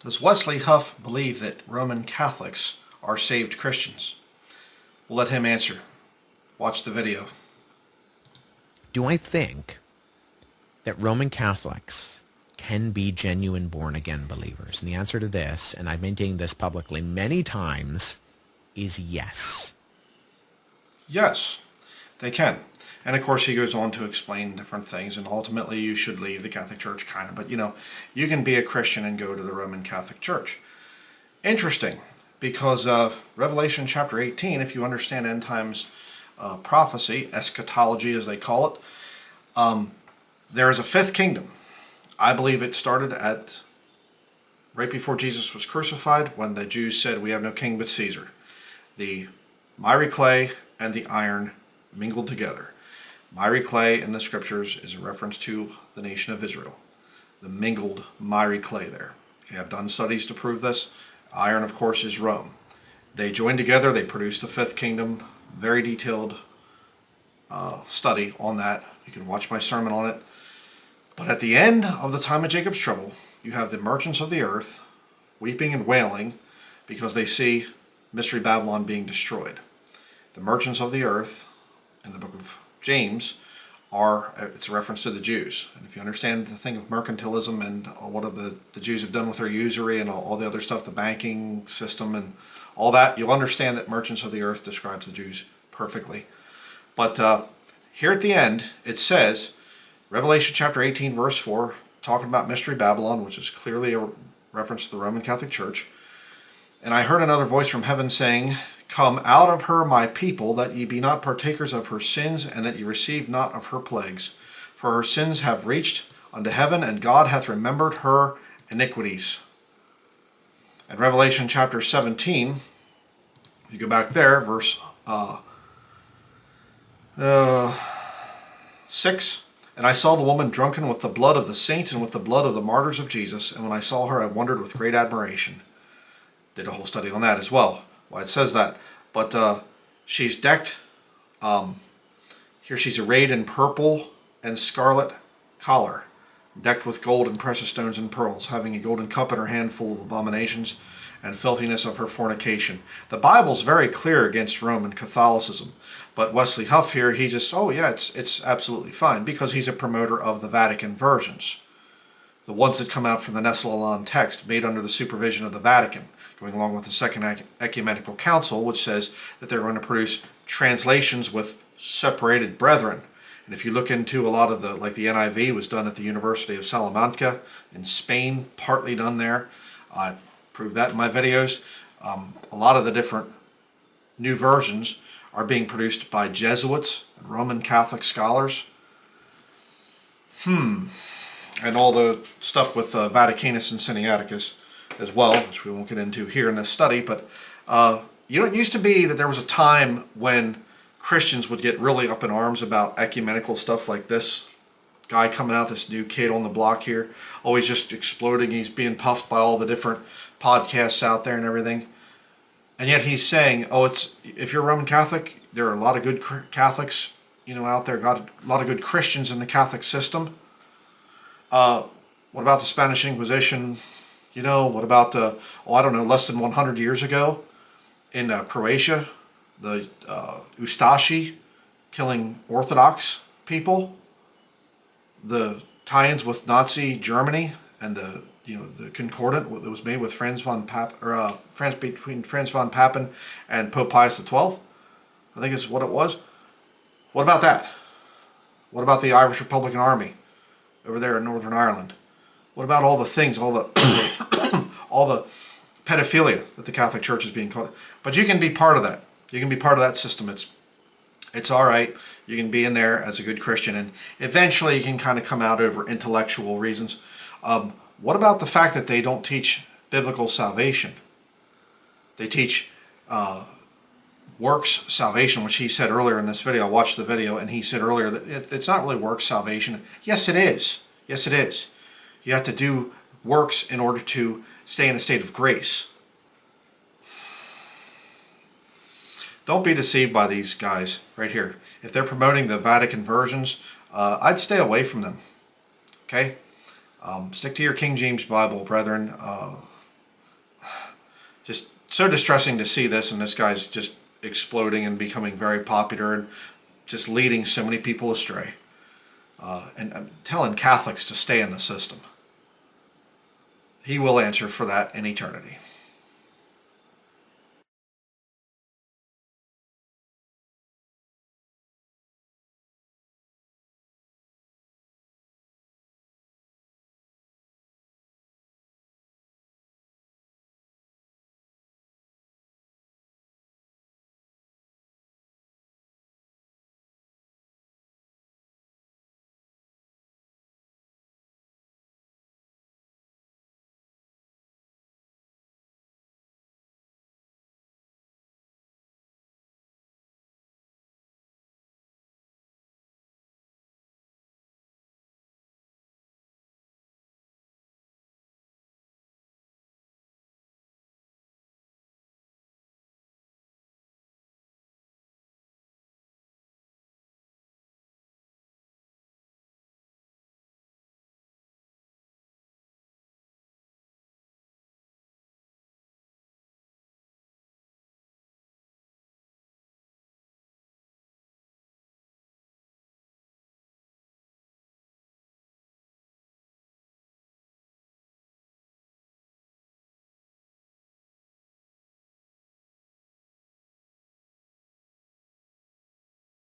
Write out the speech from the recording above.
Does Wesley Huff believe that Roman Catholics are saved Christians? We'll let him answer. Watch the video. Do I think that Roman Catholics can be genuine born-again believers? And the answer to this, and I've maintained this publicly many times, is yes. Yes, they can. And of course he goes on to explain different things, and ultimately you should leave the Catholic Church, kind of. But you can be a Christian and go to the Roman Catholic Church. Interesting, because Revelation chapter 18, if you understand end times prophecy, eschatology as they call it, there is a fifth kingdom. I believe it started right before Jesus was crucified, when the Jews said, "We have no king but Caesar." The miry clay and the iron mingled together. Miry clay in the scriptures is a reference to the nation of Israel. The mingled miry clay there. Okay, I've done studies to prove this. Iron, of course, is Rome. They joined together. They produced the fifth kingdom. Very detailed study on that. You can watch my sermon on it. But at the end of the time of Jacob's trouble, you have the merchants of the earth weeping and wailing because they see Mystery Babylon being destroyed. The merchants of the earth in the book of James it's a reference to the Jews. And if you understand the thing of mercantilism and what the Jews have done with their usury and all the other stuff, the banking system and all that, you'll understand that merchants of the earth describes the Jews perfectly. But here at the end, it says, Revelation chapter 18, verse 4, talking about Mystery Babylon, which is clearly a reference to the Roman Catholic Church. "And I heard another voice from heaven saying, Come out of her, my people, that ye be not partakers of her sins, and that ye receive not of her plagues. For her sins have reached unto heaven, and God hath remembered her iniquities." And Revelation chapter 17, if you go back there, verse 6, "And I saw the woman drunken with the blood of the saints and with the blood of the martyrs of Jesus. And when I saw her, I wondered with great admiration." Did a whole study on that as well, why it says that. But she's decked, here she's arrayed in purple and scarlet collar, decked with gold and precious stones and pearls, having a golden cup in her hand full of abominations and filthiness of her fornication. The Bible's very clear against Roman Catholicism. But Wesley Huff here, he just, it's absolutely fine, because he's a promoter of the Vatican versions. The ones that come out from the Nestle-Aland text, made under the supervision of the Vatican, going along with the Second Ecumenical Council, which says that they're going to produce translations with separated brethren. And if you look into a lot of the NIV was done at the University of Salamanca in Spain, partly done there. I proved that in my videos. A lot of the different new versions are being produced by Jesuits and Roman Catholic scholars. And all the stuff with Vaticanus and Sinaiticus as well, which we won't get into here in this study. But it used to be that there was a time when Christians would get really up in arms about ecumenical stuff like this guy coming out, this new kid on the block here, always just exploding. He's being puffed by all the different podcasts out there and everything. And yet he's saying, if you're Roman Catholic, there are a lot of good Catholics, out there, got a lot of good Christians in the Catholic system. What about the Spanish Inquisition? What about less than 100 years ago in Croatia, the Ustashi killing Orthodox people, the tie-ins with Nazi Germany, and the concordant that was made with between Franz von Papen and Pope Pius XII, I think is what it was. What about that? What about the Irish Republican Army over there in Northern Ireland? What about all the things, all the all the pedophilia that the Catholic Church is being called? But you can be part of that. You can be part of that system. It's all right. You can be in there as a good Christian, and eventually you can kind of come out over intellectual reasons. What about the fact that they don't teach biblical salvation? They teach works salvation, which he said earlier in this video. I watched the video, and he said earlier that it's not really works salvation. Yes, it is. Yes, it is. You have to do works in order to stay in a state of grace. Don't be deceived by these guys right here. If they're promoting the Vatican versions, I'd stay away from them. Okay? Stick to your King James Bible, brethren. just so distressing to see this, and this guy's just exploding and becoming very popular and just leading so many people astray. And I'm telling Catholics to stay in the system. He will answer for that in eternity.